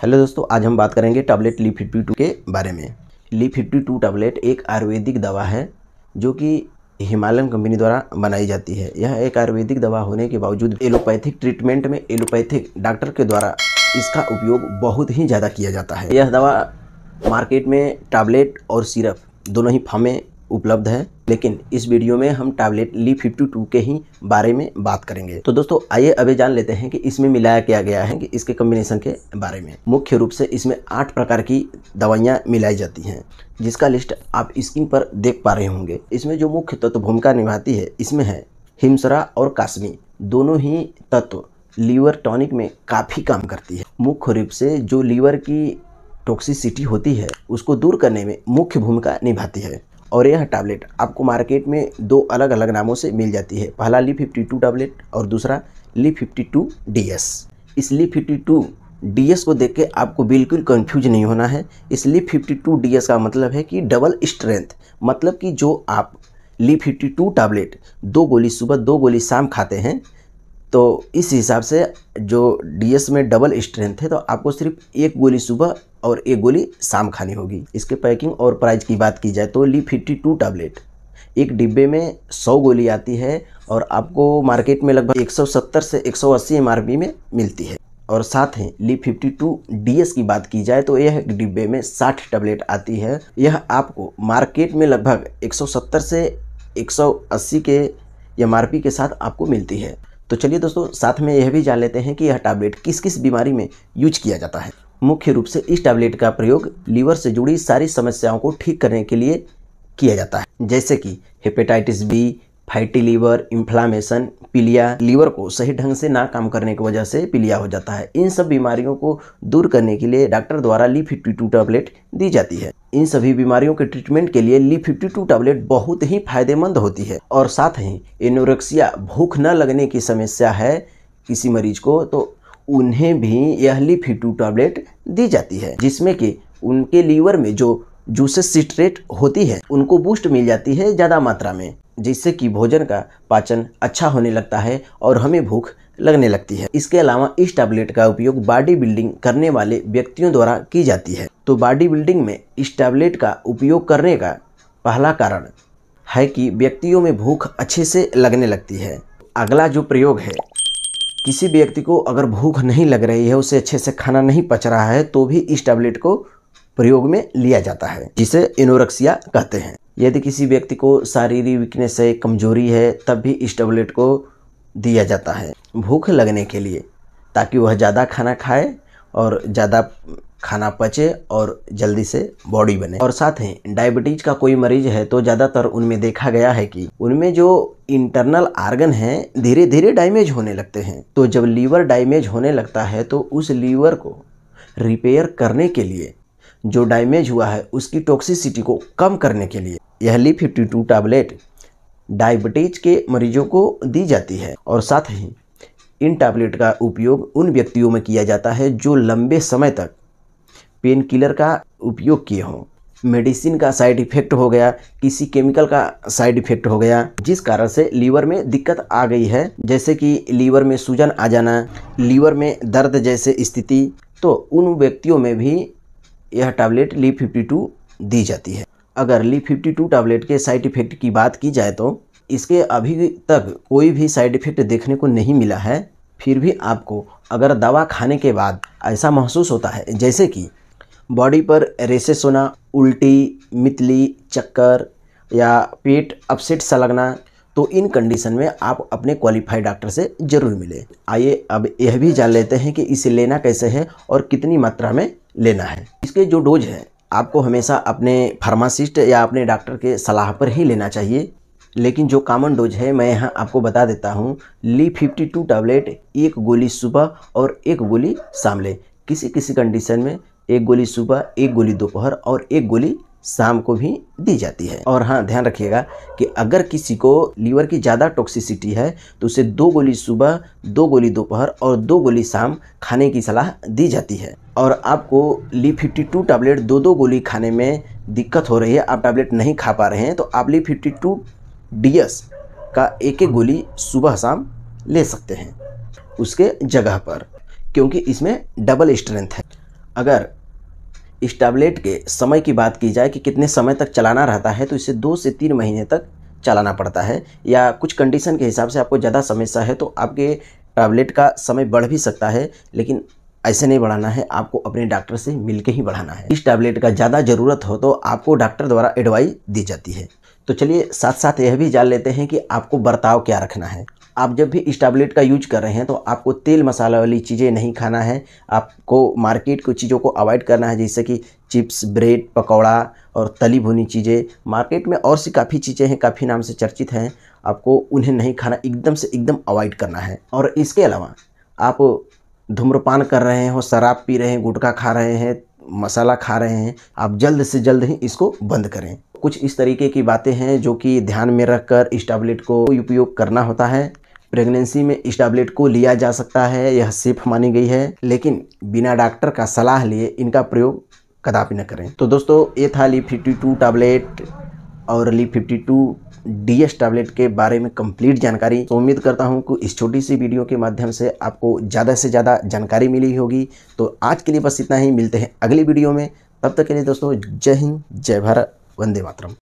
Hello दोस्तों, आज हम बात करेंगे टैबलेट ली-52 के बारे में। ली-52 टैबलेट एक आयुर्वेदिक दवा है जो कि हिमालयन कंपनी द्वारा बनाई जाती है। यह एक आयुर्वेदिक दवा होने के बावजूद एलोपैथिक ट्रीटमेंट में एलोपैथिक डॉक्टर के द्वारा इसका उपयोग बहुत ही ज़्यादा किया जाता है। यह दवा मार्केट में टैबलेट और सिरप दोनों ही फॉर्म में उपलब्ध है, लेकिन इस वीडियो में हम टैबलेट ली-52 के ही बारे में बात करेंगे। तो दोस्तों आइए अभी जान लेते हैं कि इसमें मिलाया क्या गया है, कि इसके कॉम्बिनेशन के बारे में। मुख्य रूप से इसमें 8 प्रकार की दवाइयाँ मिलाई जाती हैं, जिसका लिस्ट आप स्क्रीन पर देख पा रहे होंगे। इसमें जो मुख्य तत्व भूमिका निभाती है, इसमें है हिमसरा और कासमी। दोनों ही तत्व लीवर टॉनिक में काफ़ी काम करती है। मुख्य रूप से जो लीवर की टॉक्सिसिटी होती है उसको दूर करने में मुख्य भूमिका निभाती है। और यह टैबलेट आपको मार्केट में 2 अलग अलग नामों से मिल जाती है। पहला ली-52 टैबलेट और दूसरा ली-52 DS। इस ली-52 DS को देख के आपको बिल्कुल कंफ्यूज नहीं होना है। इस ली-52 DS का मतलब है कि डबल स्ट्रेंथ, मतलब कि जो आप ली-52 टैबलेट 2 गोली सुबह 2 गोली शाम खाते हैं, तो इस हिसाब से जो DS में डबल स्ट्रेंथ है, तो आपको सिर्फ 1 गोली सुबह और 1 गोली शाम खानी होगी। इसके पैकिंग और प्राइस की बात की जाए तो ली-52 टैबलेट एक डिब्बे में 100 गोली आती है और आपको मार्केट में लगभग 170 से 180 MRP में मिलती है। और साथ ही ली-52 DS की बात की जाए तो यह एक डिब्बे में 60 टैबलेट आती है। यह आपको मार्केट में लगभग 170 से 180 के MRP के साथ आपको मिलती है। तो चलिए दोस्तों, साथ में यह भी जान लेते हैं कि यह टैबलेट किस किस बीमारी में यूज किया जाता है। मुख्य रूप से इस टैबलेट का प्रयोग लीवर से जुड़ी सारी समस्याओं को ठीक करने के लिए किया जाता है, जैसे कि hepatitis B, fatty liver, inflammation, पीलिया। लीवर को सही ढंग से ना काम करने की वजह से पीलिया हो जाता है। इन सब बीमारियों को दूर करने के लिए डॉक्टर द्वारा ली-52 टैबलेट दी जाती है। इन सभी बीमारियों के ट्रीटमेंट के लिए ली-52 टैबलेट बहुत ही फायदेमंद होती है। और साथ ही एनोरेक्सिया, भूख न लगने की समस्या है किसी मरीज को, तो उन्हें भी यह ली-52 टैबलेट दी जाती है, जिसमें कि उनके लीवर में जो जूसेस सिट्रेट होती है उनको बूस्ट मिल जाती है ज़्यादा मात्रा में, जिससे कि भोजन का पाचन अच्छा होने लगता है और हमें भूख लगने लगती है। इसके अलावा इस टैबलेट का उपयोग बॉडी बिल्डिंग करने वाले व्यक्तियों द्वारा की जाती है। तो बॉडी बिल्डिंग में इस टैबलेट का उपयोग करने का पहला कारण है कि व्यक्तियों में भूख अच्छे से लगने लगती है। अगला जो प्रयोग है, किसी व्यक्ति को अगर भूख नहीं लग रही है, उसे अच्छे से खाना नहीं पच रहा है, तो भी इस टैबलेट को प्रयोग में लिया जाता है, जिसे एनोरेक्सिया कहते हैं। यदि किसी व्यक्ति को शारीरिक वीकनेस है, कमजोरी है, तब भी इस टैबलेट को दिया जाता है भूख लगने के लिए, ताकि वह ज़्यादा खाना खाए और ज़्यादा खाना पचे और जल्दी से बॉडी बने। और साथ ही डायबिटीज का कोई मरीज है तो ज़्यादातर उनमें देखा गया है कि उनमें जो इंटरनल आर्गन हैं धीरे धीरे डैमेज होने लगते हैं। तो जब लीवर डैमेज होने लगता है तो उस लीवर को रिपेयर करने के लिए, जो डैमेज हुआ है उसकी टॉक्सिसिटी को कम करने के लिए यह ली-52 टैबलेट डायबिटीज के मरीजों को दी जाती है। और साथ ही इन टैबलेट का उपयोग उन व्यक्तियों में किया जाता है जो लंबे समय तक पेन किलर का उपयोग किए हों, मेडिसिन का साइड इफ़ेक्ट हो गया, किसी केमिकल का साइड इफ़ेक्ट हो गया, जिस कारण से लीवर में दिक्कत आ गई है, जैसे कि लीवर में सूजन आ जाना, लीवर में दर्द जैसे स्थिति, तो उन व्यक्तियों में भी यह टैबलेट ली-52 दी जाती है। अगर ली-52 टैबलेट के साइड इफ़ेक्ट की बात की जाए तो इसके अभी तक कोई भी साइड इफ़ेक्ट देखने को नहीं मिला है। फिर भी आपको अगर दवा खाने के बाद ऐसा महसूस होता है जैसे कि बॉडी पर रेशेस होना, उल्टी, मितली, चक्कर या पेट अपसेट सा लगना, तो इन कंडीशन में आप अपने क्वालिफाइड डॉक्टर से ज़रूर मिलें। आइए अब यह भी जान लेते हैं कि इसे लेना कैसे है और कितनी मात्रा में लेना है। इसके जो डोज है आपको हमेशा अपने फार्मासिस्ट या अपने डॉक्टर के सलाह पर ही लेना चाहिए, लेकिन जो कॉमन डोज है मैं यहाँ आपको बता देता हूँ। ली-52 टैबलेट 1 गोली सुबह और 1 गोली शाम लें। किसी किसी कंडीशन में 1 गोली सुबह, 1 गोली दोपहर और 1 गोली शाम को भी दी जाती है। और हाँ, ध्यान रखिएगा कि अगर किसी को लीवर की ज़्यादा टॉक्सिसिटी है तो उसे 2 गोली सुबह, 2 गोली दोपहर और 2 गोली शाम खाने की सलाह दी जाती है। और आपको ली-52 टैबलेट 2-2 गोली खाने में दिक्कत हो रही है, आप टैबलेट नहीं खा पा रहे हैं, तो आप ली-52 DS का 1-1 गोली सुबह शाम ले सकते हैं उसके जगह पर, क्योंकि इसमें डबल स्ट्रेंथ है। अगर इस टैबलेट के समय की बात की जाए कि कितने समय तक चलाना रहता है, तो इसे 2 से 3 महीने तक चलाना पड़ता है, या कुछ कंडीशन के हिसाब से आपको ज़्यादा समस्या है तो आपके टैबलेट का समय बढ़ भी सकता है, लेकिन ऐसे नहीं बढ़ाना है, आपको अपने डॉक्टर से मिलके ही बढ़ाना है। इस टैबलेट का ज़्यादा ज़रूरत हो तो आपको डॉक्टर द्वारा एडवाइस दी जाती है। तो चलिए साथ साथ यह भी जान लेते हैं कि आपको बर्ताव क्या रखना है। आप जब भी इस टैबलेट का यूज कर रहे हैं तो आपको तेल मसाला वाली चीज़ें नहीं खाना है, आपको मार्केट की चीज़ों को अवॉइड करना है, जैसे कि चिप्स, ब्रेड, पकौड़ा और तली भुनी चीज़ें। मार्केट में और सी काफ़ी चीज़ें हैं, काफ़ी नाम से चर्चित हैं, आपको उन्हें नहीं खाना, एकदम से एकदम अवॉइड करना है। और इसके अलावा आप धूम्रपान कर रहे हो, शराब पी रहे हैं, गुटखा खा रहे हैं, मसाला खा रहे हैं, आप जल्द से जल्द ही इसको बंद करें। कुछ इस तरीके की बातें हैं जो कि ध्यान में रखकर इस टैबलेट को उपयोग करना होता है। प्रेगनेंसी में इस टैबलेट को लिया जा सकता है, यह सेफ मानी गई है, लेकिन बिना डॉक्टर का सलाह लिए इनका प्रयोग कदापि न करें। तो दोस्तों, ये था लीप 52 टैबलेट और लीप 52 DS टैबलेट के बारे में कंप्लीट जानकारी। तो उम्मीद करता हूं कि इस छोटी सी वीडियो के माध्यम से आपको ज़्यादा से ज़्यादा जानकारी मिली होगी। तो आज के लिए बस इतना ही, मिलते हैं अगली वीडियो में। तब तक के लिए दोस्तों, जय हिंद, जय भारत, वंदे मातरम।